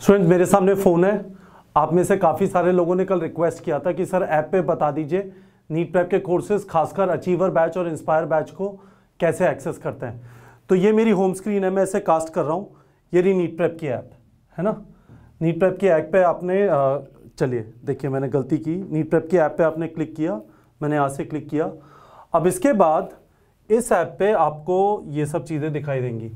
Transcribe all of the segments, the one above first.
Students मेरे सामने phone है। आप में से काफ़ी सारे लोगों ने कल रिक्वेस्ट किया था कि सर ऐप पे बता दीजिए नीट प्रेप के कोर्सेज, खासकर अचीवर बैच और इंस्पायर बैच को कैसे एक्सेस करते हैं। तो ये मेरी होम स्क्रीन है, मैं इसे कास्ट कर रहा हूँ। ये रही नीट प्रेप की ऐप है ना। नीट प्रेप की ऐप पे आपने चलिए देखिए, मैंने गलती की। नीट प्रेप की ऐप पे आपने क्लिक किया, मैंने यहाँ से क्लिक किया। अब इसके बाद इस ऐप पे आपको ये सब चीज़ें दिखाई देंगी।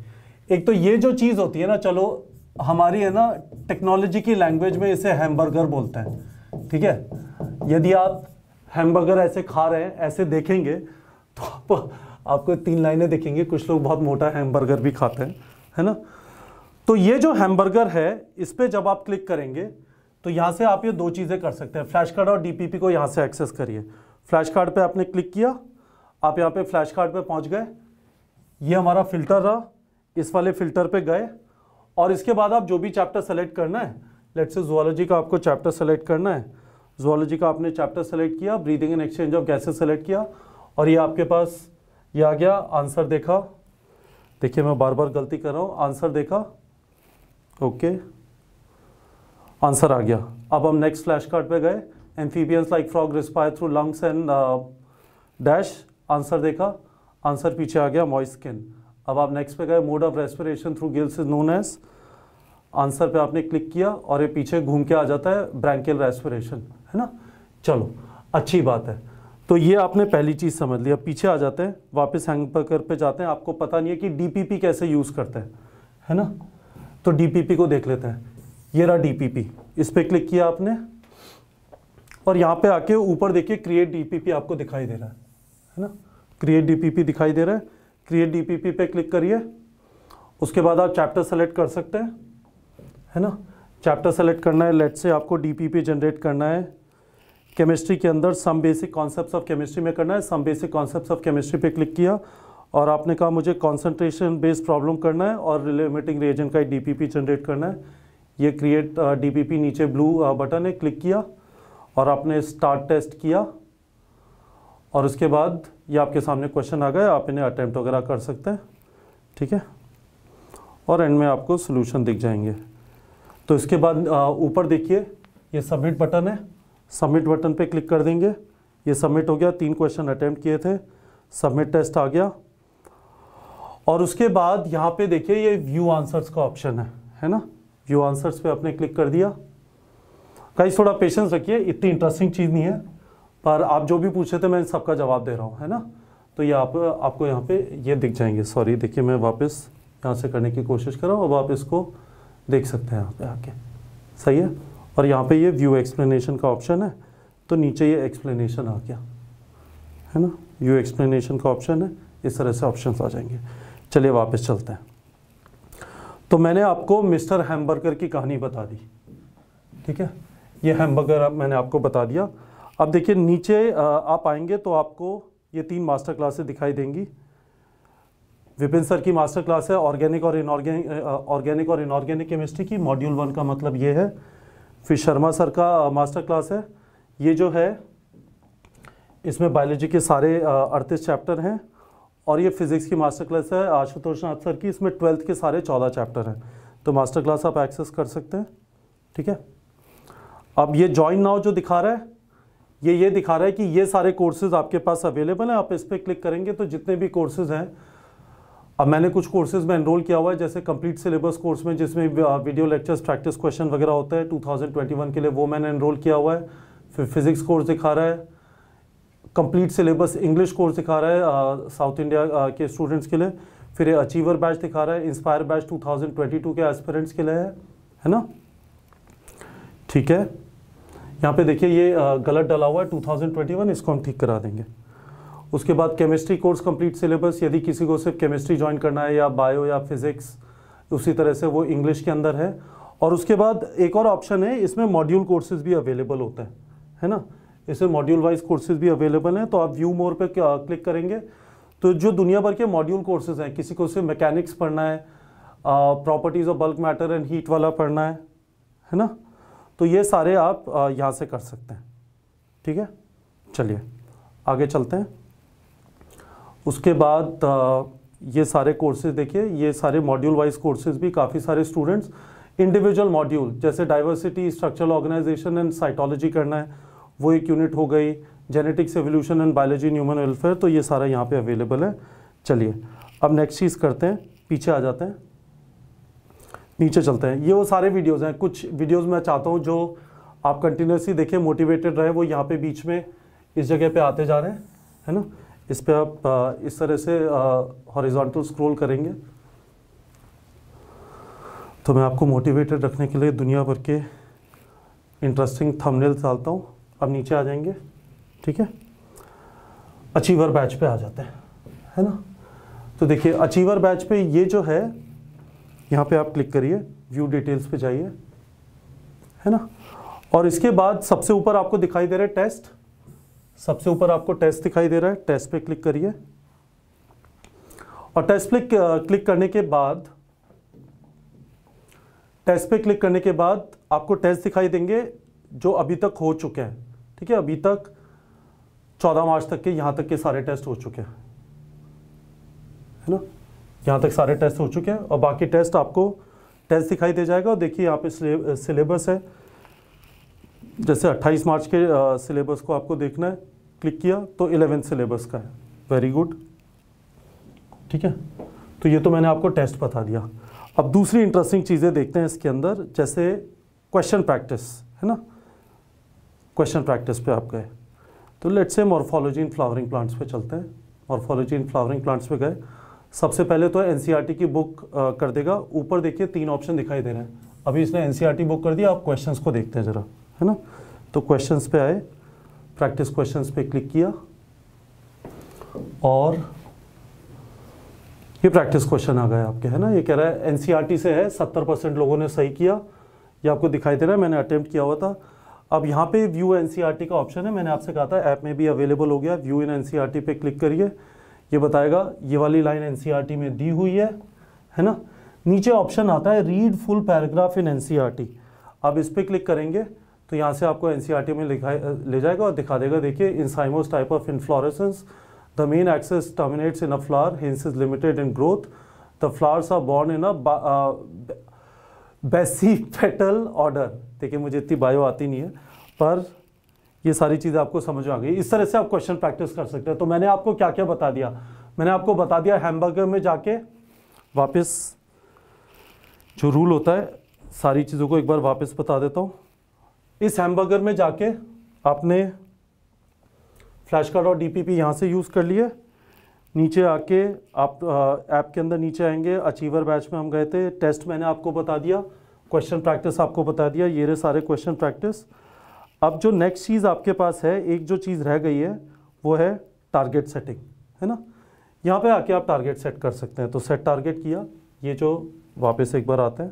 एक तो ये जो चीज़ होती है ना, चलो हमारी है ना टेक्नोलॉजी की लैंग्वेज में इसे हैमबर्गर बोलते हैं, ठीक है। यदि आप हैमबर्गर ऐसे खा रहे हैं, ऐसे देखेंगे तो आपको 3 लाइनें दिखेंगी। कुछ लोग बहुत मोटा हैमबर्गर भी खाते हैं, है ना। तो ये जो हैमबर्गर है, इस पर जब आप क्लिक करेंगे तो यहाँ से आप ये 2 चीज़ें कर सकते हैं। फ्लैश कार्ड और डीपीपी को यहाँ से एक्सेस करिए। फ्लैश कार्ड पे आपने क्लिक किया, आप यहाँ पे फ्लैश कार्ड पे पहुँच गए। ये हमारा फिल्टर रहा, इस वाले फिल्टर पे गए और इसके बाद आप जो भी चैप्टर सेलेक्ट करना है, लेट्स से ज़ूलॉजी का आपको चैप्टर सेलेक्ट करना है। ज़ूलॉजी का आपने चैप्टर सेलेक्ट किया, breathing and exchange of gases select किया और ये आपके पास ये आ गया। आंसर देखा, देखिए मैं बार बार गलती कर रहा हूँ। आंसर देखा, ओके, आंसर आ गया। अब हम नेक्स्ट फ्लैश कार्ड पे गए। Amphibians like frog respire through lungs and dash, answer देखा, आंसर पीछे आ गया, मॉइस्ट स्किन। अब आप नेक्स्ट पे गए, mode of respiration through gills is known as, answer पे आपने क्लिक किया और ये पीछे घूम के आ जाता है ब्रैंकियल रेस्पिरेशन, है ना। चलो अच्छी बात है। तो ये आपने पहली चीज़ समझ लिया। पीछे आ जाते हैं, वापस हैमबर्गर पे जाते हैं। आपको पता नहीं है कि डीपीपी कैसे यूज़ करते हैं, है ना। तो डीपीपी को देख लेते हैं। ये रहा डीपीपी, इस पर क्लिक किया आपने और यहाँ पे आके ऊपर देखिए क्रिएट डीपीपी आपको दिखाई दे रहा है ना। क्रिएट डीपीपी दिखाई दे रहा है। क्रिएट डीपीपी पे क्लिक करिए। उसके बाद आप चैप्टर सेलेक्ट कर सकते हैं, है ना। चैप्टर सेलेक्ट करना है, लेट से आपको डीपीपी जनरेट करना है केमिस्ट्री के अंदर। Some basic concepts of chemistry में करना है। Some basic concepts of chemistry पे क्लिक किया और आपने कहा मुझे कॉन्सेंट्रेशन बेस्ड प्रॉब्लम करना है और लिमिटिंग रिएजेंट का डीपीपी जनरेट करना है। ये क्रिएट डीपीपी नीचे ब्लू बटन है, क्लिक किया और आपने स्टार्ट टेस्ट किया और उसके बाद ये आपके सामने क्वेश्चन आ गए। आप इन्हें अटेम्प्ट वगैरह कर सकते हैं, ठीक है, और एंड में आपको सोल्यूशन दिख जाएंगे। तो इसके बाद ऊपर देखिए ये सबमिट बटन है। सबमिट बटन पे क्लिक कर देंगे। ये सबमिट हो गया। 3 क्वेश्चन अटेम्प्ट किए थे, सबमिट टेस्ट आ गया। और उसके बाद यहाँ पे देखिए ये व्यू आंसर्स का ऑप्शन है ना। व्यू आंसर्स पे आपने क्लिक कर दिया। गाइस थोड़ा पेशेंस रखिए, इतनी इंटरेस्टिंग चीज़ नहीं है, पर आप जो भी पूछे थे मैं सबका जवाब दे रहा हूँ, है ना। तो ये आपको यहाँ पे ये दिख जाएंगे। सॉरी, देखिए मैं वापस यहाँ से करने की कोशिश कर रहा हूँ। अब आप इसको देख सकते हैं यहाँ पे आके, सही है। और यहाँ पे ये व्यू एक्सप्लेनेशन का ऑप्शन है, तो नीचे ये एक्सप्लेनेशन आ गया, है ना। व्यू एक्सप्लेनेशन का ऑप्शन है, इस तरह से ऑप्शंस आ जाएंगे। चलिए वापस चलते हैं। तो मैंने आपको मिस्टर हैमबर्गर की कहानी बता दी, ठीक है। ये हैमबर्गर मैंने आपको बता दिया। अब देखिए नीचे आप आएंगे तो आपको ये 3 मास्टर क्लासेस दिखाई देंगी। विपिन सर की मास्टर क्लास है ऑर्गेनिक और इनऑर्गेनिक केमिस्ट्री की, मॉड्यूल 1 का मतलब ये है। फिर शर्मा सर का मास्टर क्लास है। ये जो है इसमें बायोलॉजी के सारे 38 चैप्टर हैं। और ये फिज़िक्स की मास्टर क्लास है आशुतोष नाथ सर की, इसमें 12th के सारे 14 चैप्टर हैं। तो मास्टर क्लास आप एक्सेस कर सकते हैं, ठीक है। अब ये ज्वाइन नाउ जो दिखा रहा है, ये दिखा रहा है कि ये सारे कोर्सेज आपके पास अवेलेबल हैं। आप इस पर क्लिक करेंगे तो जितने भी कोर्सेज हैं, अब मैंने कुछ कोर्सेज में एनरोल किया हुआ है, जैसे कंप्लीट सिलेबस कोर्स में जिसमें वीडियो लेक्चर्स, प्रैक्टिस क्वेश्चन वगैरह होते हैं 2021 के लिए, वो मैंने एनरोल किया हुआ है। फिर फिजिक्स कोर्स दिखा रहा है, कंप्लीट सिलेबस इंग्लिश कोर्स दिखा रहा है साउथ इंडिया के स्टूडेंट्स के लिए। फिर ये अचीवर बैच दिखा रहा है, इंस्पायर बैच 2022 के एस्पिरेंट्स के लिए है ना, ठीक है। यहाँ पे देखिए ये गलत डला हुआ है 2021, इसको हम ठीक करा देंगे। उसके बाद केमिस्ट्री कोर्स कंप्लीट सिलेबस, यदि किसी को सिर्फ केमिस्ट्री ज्वाइन करना है या बायो या फिजिक्स, उसी तरह से वो इंग्लिश के अंदर है। और उसके बाद एक और ऑप्शन है, इसमें मॉड्यूल कोर्सेज भी अवेलेबल होते हैं, है ना। इसमें मॉड्यूल वाइज कोर्सेज भी अवेलेबल हैं। तो आप व्यू मोर पे क्लिक करेंगे तो जो दुनिया भर के मॉड्यूल कोर्सेज हैं, किसी को सिर्फ मैकेनिक्स पढ़ना है, properties of bulk matter and heat वाला पढ़ना है ना, तो ये सारे आप यहाँ से कर सकते हैं, ठीक है। चलिए आगे चलते हैं। उसके बाद ये सारे कोर्सेज देखिए, ये सारे मॉड्यूल वाइज कोर्सेज भी काफ़ी सारे स्टूडेंट्स इंडिविजुअल मॉड्यूल जैसे diversity, structural organisation and cytology करना है, वो एक यूनिट हो गई। Genetics, evolution and biology in human welfare, तो ये सारा यहाँ पे अवेलेबल है। चलिए अब नेक्स्ट चीज़ करते हैं, पीछे आ जाते हैं, नीचे चलते हैं। ये वो सारे वीडियोज़ हैं, कुछ वीडियोज़ मैं चाहता हूँ जो आप कंटिन्यूसली देखें, मोटिवेटेड रहे, वो यहाँ पे बीच में इस जगह पे आते जा रहे हैं, है ना। इस पे आप इस तरह से हॉरिजॉन्टल स्क्रॉल करेंगे तो मैं आपको मोटिवेटेड रखने के लिए दुनिया भर के इंटरेस्टिंग थंबनेल्स डालता हूँ। अब नीचे आ जाएंगे, ठीक है। अचीवर बैच पे आ जाते हैं, है ना। तो देखिए अचीवर बैच पे ये जो है, यहाँ पे आप क्लिक करिए, व्यू डिटेल्स पे जाइए, है ना। और इसके बाद सबसे ऊपर आपको दिखाई दे रहा है टेस्ट, सबसे ऊपर आपको टेस्ट दिखाई दे रहा है, टेस्ट पे क्लिक करिए। और टेस्ट पे क्लिक करने के बाद, टेस्ट पे क्लिक करने के बाद आपको टेस्ट दिखाई देंगे जो अभी तक हो चुके हैं, ठीक है। अभी तक 14 मार्च तक के यहाँ तक के सारे टेस्ट हो चुके हैं, है ना। यहाँ तक सारे टेस्ट हो चुके हैं और बाकी टेस्ट आपको टेस्ट दिखाई दे जाएगा। और देखिए यहाँ पे सिलेबस है, जैसे 28 मार्च के सिलेबस को आपको देखना है, क्लिक किया तो 11th सिलेबस का है, वेरी गुड, ठीक है। तो ये तो मैंने आपको टेस्ट बता दिया। अब दूसरी इंटरेस्टिंग चीज़ें देखते हैं इसके अंदर, जैसे क्वेश्चन प्रैक्टिस, है ना। क्वेश्चन प्रैक्टिस पे आप गए तो let's say morphology in flowering plants पे चलते हैं। मॉर्फोलॉजी इन फ्लावरिंग प्लांट्स पे गए, सबसे पहले तो एनसीईआरटी की बुक कर देगा। ऊपर देखिए 3 ऑप्शन दिखाई दे रहे हैं, अभी इसने एनसीईआरटी बुक कर दिया। आप क्वेश्चंस को देखते हैं ज़रा, है ना। तो क्वेश्चंस पे आए, प्रैक्टिस क्वेश्चंस पे क्लिक किया और ये प्रैक्टिस क्वेश्चन आ गए आपके, है ना। ये कह रहा है एनसीईआरटी से है, 70% लोगों ने सही किया, ये आपको दिखाई दे रहा है, मैंने अटेम्प्ट किया हुआ था। अब यहाँ पे व्यू एनसीईआरटी का ऑप्शन है, मैंने आपसे कहा था ऐप में भी अवेलेबल हो गया। व्यू इन एनसीईआरटी पे क्लिक करिए, ये बताएगा ये वाली लाइन एनसीईआरटी में दी हुई है ना। नीचे ऑप्शन आता है read full paragraph in NCERT, अब इस पर क्लिक करेंगे तो यहाँ से आपको एनसीईआरटी में ले जाएगा और दिखा देगा। देखिए in cymose type of inflorescence the main axis terminates in a flower, hence is limited in growth, the flowers are borne in a basipetal order. देखिए मुझे इतनी बायो आती नहीं है, पर ये सारी चीज़ें आपको समझ आ गई। इस तरह से आप क्वेश्चन प्रैक्टिस कर सकते हैं। तो मैंने आपको क्या क्या बता दिया, मैंने आपको बता दिया हैमबर्गर में जाके वापस जो रूल होता है, सारी चीज़ों को एक बार वापस बता देता हूँ। इस हैमबर्गर में जाके आपने फ्लैश कार्ड और डीपीपी यहाँ से यूज़ कर लिए। नीचे आके आप ऐप के अंदर नीचे आएंगे, अचीवर बैच में हम गए थे, टेस्ट मैंने आपको बता दिया, क्वेश्चन प्रैक्टिस आपको बता दिया, ये रहे सारे क्वेश्चन प्रैक्टिस। अब जो नेक्स्ट चीज़ आपके पास है, एक जो चीज़ रह गई है वो है टारगेट सेटिंग, है ना। यहाँ पे आके आप टारगेट सेट कर सकते हैं। तो सेट टारगेट किया, ये जो वापस एक बार आता है,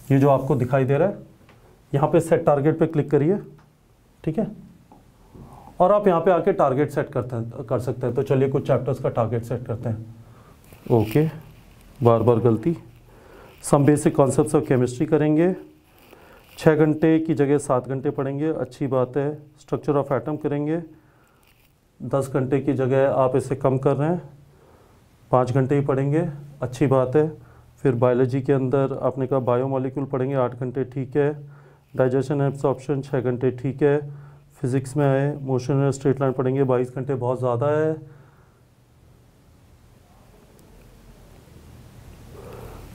ये जो आपको दिखाई दे रहा है, यहाँ पे सेट टारगेट पे क्लिक करिए, ठीक है। और आप यहाँ पे आके टारगेट सेट कर सकते हैं। तो चलिए कुछ चैप्टर्स का टारगेट सेट करते हैं। ओके, बार बार गलती। Some basic concepts of chemistry करेंगे, 6 घंटे की जगह 7 घंटे पढ़ेंगे, अच्छी बात है। स्ट्रक्चर ऑफ एटम करेंगे, 10 घंटे की जगह आप इसे कम कर रहे हैं, 5 घंटे ही पढ़ेंगे, अच्छी बात है। फिर बायोलॉजी के अंदर आपने कहा बायोमोलिक्यूल पढ़ेंगे, 8 घंटे, ठीक है। डाइजेशन एब्सॉर्प्शन 6 घंटे, ठीक है। फिजिक्स में आए, मोशन एंड स्ट्रेट लाइन पढ़ेंगे, 22 घंटे बहुत ज़्यादा है।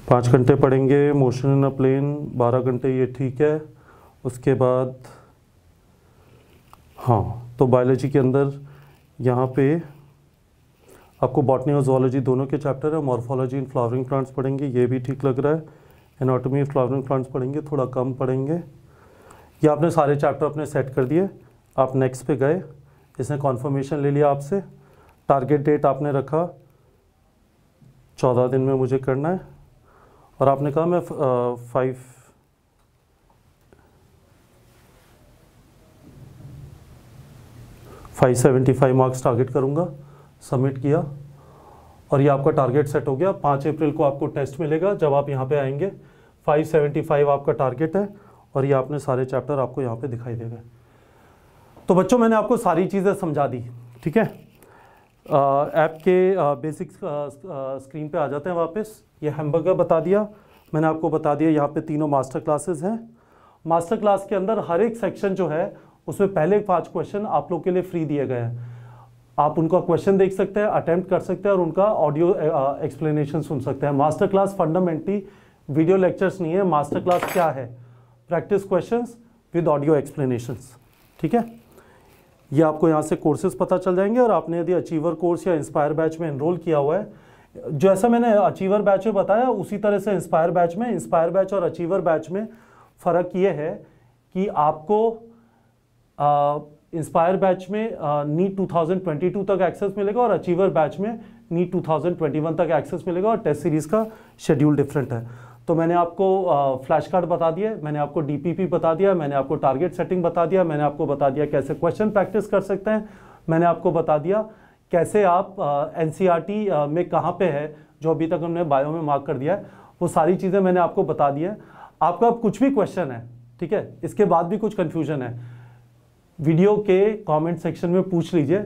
पाँच घंटे पढ़ेंगे। मोशन इन अ प्लेन 12 घंटे, ये ठीक है। उसके बाद हाँ, तो बायोलॉजी के अंदर यहाँ पे आपको बॉटनी और ज़ूलॉजी दोनों के चैप्टर है। मॉर्फोलॉजी इन फ्लावरिंग प्लांट्स पढ़ेंगे, ये भी ठीक लग रहा है। एनाटॉमी इन फ्लावरिंग प्लांट्स पढ़ेंगे, थोड़ा कम पढ़ेंगे। ये आपने सारे चैप्टर अपने सेट कर दिए। आप नेक्स्ट पे गए, इसने कॉन्फर्मेशन ले लिया आपसे। टारगेट डेट आपने रखा 14 दिन में मुझे करना है, और आपने कहा मैं 575 मार्क्स टारगेट करूँगा। सबमिट किया और ये आपका टारगेट सेट हो गया। 5 अप्रैल को आपको टेस्ट मिलेगा जब आप यहाँ पे आएंगे। 575 आपका टारगेट है और ये आपने सारे चैप्टर आपको यहाँ पे दिखाई देगा। तो बच्चों मैंने आपको सारी चीज़ें समझा दी, ठीक है। ऐप के बेसिक स्क्रीन पे आ जाते हैं वापस। ये हैमबर्गर बता दिया मैंने आपको, बता दिया यहाँ पे तीनों मास्टर क्लासेस हैं। मास्टर क्लास के अंदर हर एक सेक्शन जो है उसमें पहले 5 क्वेश्चन आप लोग के लिए फ्री दिए गए हैं। आप उनका क्वेश्चन देख सकते हैं, अटेम्प्ट कर सकते हैं और उनका ऑडियो एक्सप्लेनेशन सुन सकते हैं। Master class fundamentally video lectures नहीं है। मास्टर क्लास क्या है? Practice questions with audio explanations. ठीक है, ये आपको यहाँ से कोर्सेज पता चल जाएंगे। और आपने यदि अचीवर कोर्स या इंस्पायर बैच में एनरोल किया हुआ है, जो ऐसा मैंने अचीवर बैच में बताया उसी तरह से इंस्पायर बैच में, इंस्पायर बैच और अचीवर बैच में फ़र्क ये है कि आपको इंस्पायर बैच में नीट 2022 तक एक्सेस मिलेगा और अचीवर बैच में नीट 2021 तक एक्सेस मिलेगा, और टेस्ट सीरीज़ का शेड्यूल डिफरेंट है। तो मैंने आपको फ्लैश कार्ड बता दिया, मैंने आपको डीपीपी बता दिया, मैंने आपको टारगेट सेटिंग बता दिया, मैंने आपको बता दिया कैसे क्वेश्चन प्रैक्टिस कर सकते हैं, मैंने आपको बता दिया कैसे आप एनसीईआरटी में कहाँ पे है जो अभी तक हमने बायो में मार्क कर दिया है, वो सारी चीज़ें मैंने आपको बता दी है। आपका अब कुछ भी क्वेश्चन है, ठीक है, इसके बाद भी कुछ कन्फ्यूजन है, वीडियो के कमेंट सेक्शन में पूछ लीजिए।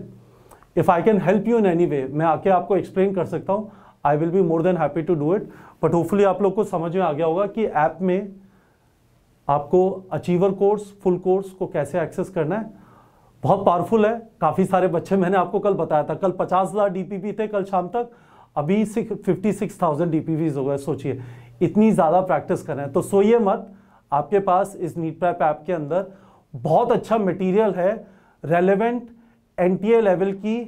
If I can help you in any way, मैं आके आपको एक्सप्लेन कर सकता हूँ। I will be more than happy to do it. But hopefully आप लोग को समझ में आ गया होगा कि ऐप में आपको अचीवर कोर्स, फुल कोर्स को कैसे एक्सेस करना है। बहुत पावरफुल है। काफ़ी सारे बच्चे, मैंने आपको कल बताया था, कल 50,000 डीपीपी थे कल शाम तक, अभी 56,000 डीपीपीज हो गए। सोचिए इतनी ज़्यादा प्रैक्टिस कर रहे हैं। तो सोइए मत, आपके पास इस नीट प्रैप ऐप के अंदर बहुत अच्छा मटेरियल है, रेलेवेंट एनटीए लेवल की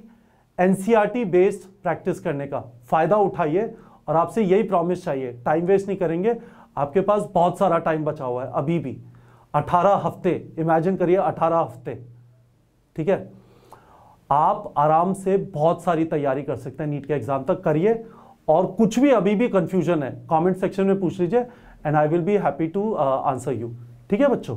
एनसीईआरटी बेस्ड प्रैक्टिस करने का फ़ायदा उठाइए। और आपसे यही प्रॉमिस चाहिए, टाइम वेस्ट नहीं करेंगे। आपके पास बहुत सारा टाइम बचा हुआ है अभी भी, 18 हफ्ते, इमेजिन करिए 18 हफ्ते, ठीक है। आप आराम से बहुत सारी तैयारी कर सकते हैं, नीट के एग्जाम तक करिए। और कुछ भी अभी भी कंफ्यूजन है कमेंट सेक्शन में पूछ लीजिए, and I will be happy to answer you. ठीक है बच्चों।